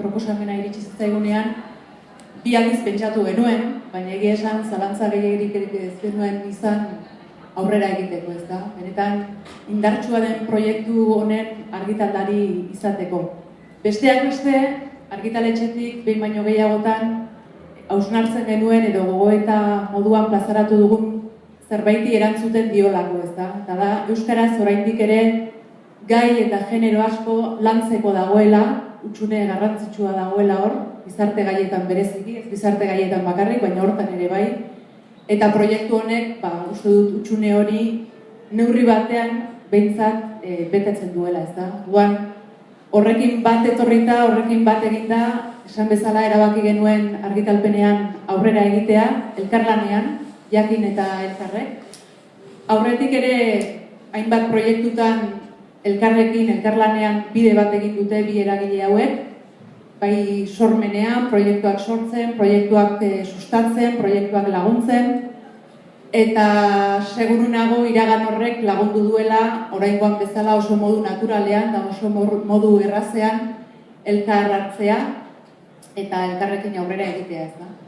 proposamena iritsi zitzaigunean, bi aldiz pentsatu genuen, baina egia esan zalantza gehiegirik ez genuen izan aurrera egiteko, ez da? Benetan, indartsua den proiektu honen argitaldari izateko. Besteak beste, argitaletxetik behin baino gehiagotan hausnartzen genuen edo gogoeta moduan plazaratu dugun zerbaiti erantzuten diolako, ez da? Eta da, euskaraz oraindik ere gai eta genero asko lantzeko dagoela, hutsune garrantzitsua dagoela hor, gizarte gaietan bereziki, ez gizarte gaietan bakarrik, baina hortan ere bai. Eta proiektu honek, uste dut, hutsune hori neurri batean behintzat betetzen duela, ez da? Horrekin bat etorrita, horrekin bat eginda, esan bezala erabaki genuen argitalpenean aurrera egitea, elkarlanean, jakin eta elkarrek. Aurretik ere, hainbat proiektutan elkarrekin, elkarlanean bide bat egin dute bi eragile hauek, bai sormenean, proiektuak sortzen, proiektuak sustatzen, proiektuak laguntzen, eta seguru nago iragan horrek lagundu duela oraingoan bezala oso modu naturalean da oso modu errazean elkar hartzea eta elkarrekin aurrera egitea, ez da?